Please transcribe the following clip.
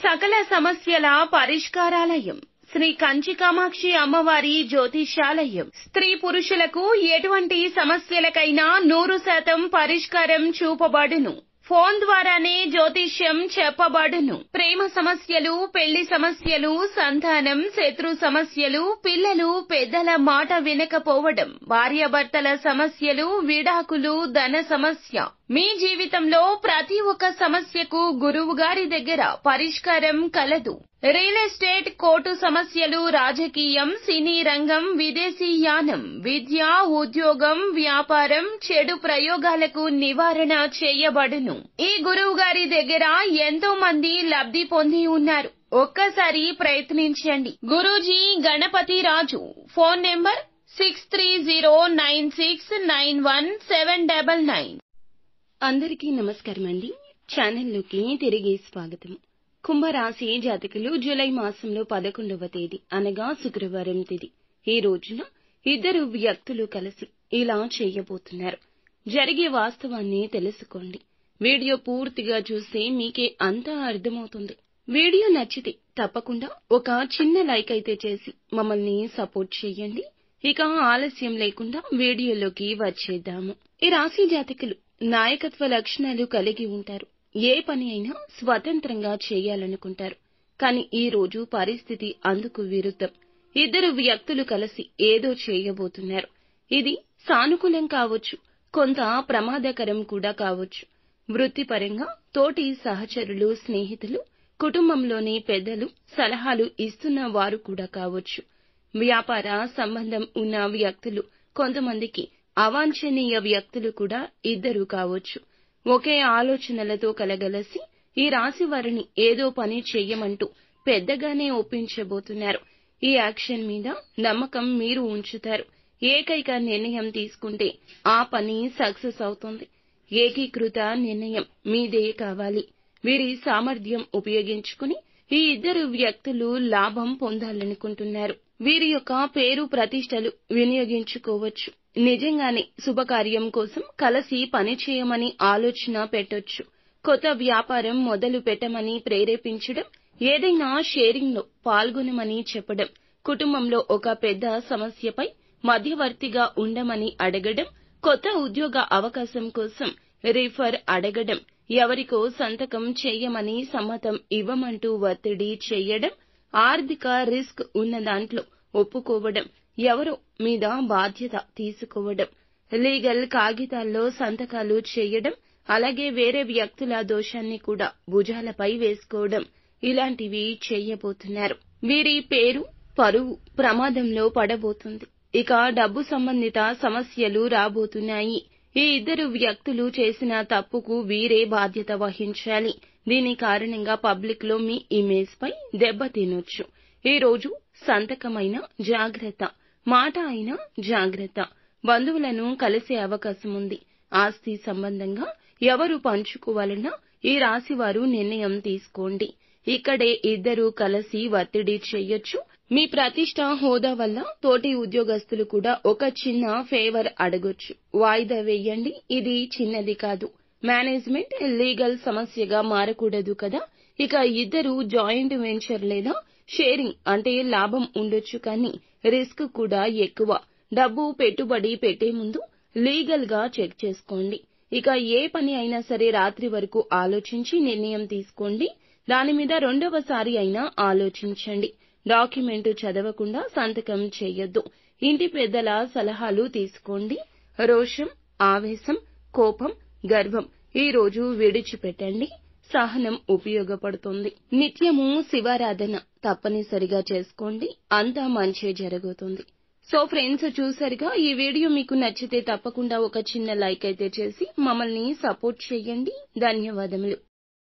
సకల సమస్యల పరిష్కారాలయం శ్రీ కంచి కామాక్షి అమ్మవారి జ్యోతిషాలయం. స్త్రీ పురుషులకు ఎటువంటి సమస్యలకైనా 100% పరిష్కారం చూపబడును. ఫోన్ ద్వారానే జ్యోతిష్యం చెప్పబడును. ప్రేమ సమస్యలు, పెళ్లి సమస్యలు, సంతానం, శత్రు సమస్యలు, పిల్లలు పెద్దల మాట వినకపోవడం, భార్యాభర్తల సమస్యలు, విడాకులు, ధన సమస్య. మీ జీవితంలో ప్రతి ఒక్క సమస్యకు గురువు గారి దగ్గర పరిష్కారం కలదు. రియల్ ఎస్టేట్, కోర్టు సమస్యలు, రాజకీయం, సినీ రంగం, విదేశీ యానం, విద్య, ఉద్యోగం, వ్యాపారం, చెడు ప్రయోగాలకు నివారణ చేయబడును. ఈ గురువు గారి దగ్గర ఎంతో మంది లబ్ధి పొంది ఉన్నారు. ఒక్కసారి ప్రయత్నించండి. గురూజీ గణపతి రాజు. Phone number 6309691799. అందరికీ నమస్కారం అండి. ఛానల్లోకి తిరిగి స్వాగతం. కుంభరాశి జాతకులు జూలై మాసంలో 11వ తేదీ అనగా శుక్రవారం తేదీ ఈ రోజున ఇద్దరు వ్యక్తులు కలిసి ఇలా చేయబోతున్నారు. జరిగే వాస్తవాన్ని తెలుసుకోండి. వీడియో పూర్తిగా చూస్తే మీకే అంతా అర్థమవుతుంది. వీడియో నచ్చితే తప్పకుండా ఒక చిన్న లైక్ అయితే చేసి మమ్మల్ని సపోర్ట్ చేయండి. ఇక ఆలస్యం లేకుండా వీడియోలోకి వచ్చేద్దాము. ఈ రాశి జాతకులు నాయకత్వ లక్షణాలు కలిగి ఉంటారు. ఏ పని అయినా స్వతంత్రంగా చేయాలనుకుంటారు. కానీ ఈ రోజు పరిస్థితి అందుకు విరుద్ధం. ఇద్దరు వ్యక్తులు కలిసి ఏదో చేయబోతున్నారు. ఇది సానుకూలం కావచ్చు, కొంత ప్రమాదకరం కూడా కావచ్చు. వృత్తిపరంగా తోటి సహచరులు, స్నేహితులు, కుటుంబంలోని పెద్దలు సలహాలు ఇస్తున్న వారు కూడా కావచ్చు. వ్యాపార సంబంధం ఉన్న వ్యక్తులు, కొంతమందికి అవాంఛనీయ వ్యక్తులు కూడా ఇద్దరు కావచ్చు. ఒకే ఆలోచనలతో కలగలసి ఈ రాశి వారిని ఏదో పని చెయ్యమంటూ పెద్దగానే ఒప్పించబోతున్నారు. ఈ యాక్షన్ మీద నమ్మకం మీరు ఉంచుతారు. ఏకైక నిర్ణయం తీసుకుంటే ఆ పని సక్సెస్ అవుతుంది. ఏకీకృత నిర్ణయం మీదే కావాలి. వీరి సామర్థ్యం ఉపయోగించుకుని ఈ ఇద్దరు వ్యక్తులు లాభం పొందాలనుకుంటున్నారు. వీరి యొక్క పేరు ప్రతిష్టలు వినియోగించుకోవచ్చు. నిజంగానే శుభకార్యం కోసం కలిసి పనిచేయమని ఆలోచన పెట్టొచ్చు. కొత్త వ్యాపారం మొదలు పెట్టమని ప్రేరేపించడం, ఏదైనా షేరింగ్ లో పాల్గొనమని చెప్పడం, కుటుంబంలో ఒక పెద్ద సమస్యపై మధ్యవర్తిగా ఉండమని అడగడం, కొత్త ఉద్యోగ అవకాశం కోసం రిఫర్ అడగడం, ఎవరికో సంతకం చేయమని సమ్మతం ఇవ్వమంటూ ఒత్తిడి చేయడం, ఆర్థిక రిస్క్ ఉన్న దాంట్లో ఒప్పుకోవడం, ఎవరో మీద బాధ్యత తీసుకోవడం, లీగల్ కాగితాల్లో సంతకాలు చేయడం, అలాగే వేరే వ్యక్తుల దోషాన్ని కూడా భుజాలపై వేసుకోవడం, ఇలాంటివి చేయబోతున్నారు. వీరి పేరు, పరువు ప్రమాదంలో పడబోతుంది. ఇక డబ్బు సంబంధిత సమస్యలు రాబోతున్నాయి. ఈ ఇద్దరు వ్యక్తులు చేసిన తప్పుకు వీరే బాధ్యత వహించాలి. దీని కారణంగా పబ్లిక్ లో మీ ఇమేజ్ పై దెబ్బ తినొచ్చు. ఈ రోజు సంతకమైన జాగ్రత్త, మాట అయినా జాగ్రత్త. బంధువులను కలిసే అవకాశం ఉంది. ఆస్తి సంబంధంగా ఎవరు పంచుకోవాలన్నా ఈ రాశి వారు నిర్ణయం తీసుకోండి. ఇక్కడే ఇద్దరు కలిసి ఒత్తిడి చేయొచ్చు. మీ ప్రతిష్ట, హోదా వల్ల తోటి ఉద్యోగస్తులు కూడా ఒక చిన్న ఫేవర్ అడగొచ్చు. వాయిదా వేయండి. ఇది చిన్నది కాదు. మేనేజ్మెంట్, లీగల్ సమస్యగా మారకూడదు కదా. ఇక ఇద్దరు జాయింట్ వెంచర్ లేదా షేరింగ్ అంటే లాభం ఉండొచ్చు, కానీ రిస్క్ కూడా ఎక్కువ. డబ్బు పెట్టుబడి పెట్టే ముందు లీగల్ గా చెక్ చేసుకోండి. ఇక ఏ పని అయినా సరే రాత్రి వరకు ఆలోచించి నిర్ణయం తీసుకోండి. దాని మీద రెండవసారి అయినా ఆలోచించండి. డాక్యుమెంట్ చదవకుండా సంతకం చేయొద్దు. ఇంటి పెద్దల సలహాలు తీసుకోండి. రోషం, ఆవేశం, కోపం, గర్వం ఈ రోజు విడిచిపెట్టండి. సహనం ఉపయోగపడుతుంది. నిత్యము శివారాధన తప్పనిసరిగా చేసుకోండి. అంతా మంచే జరుగుతుంది. సో ఫ్రెండ్స్, చూసారుగా. ఈ వీడియో మీకు నచ్చితే తప్పకుండా ఒక చిన్న లైక్ అయితే చేసి మమ్మల్ని సపోర్ట్ చేయండి. ధన్యవాదములు.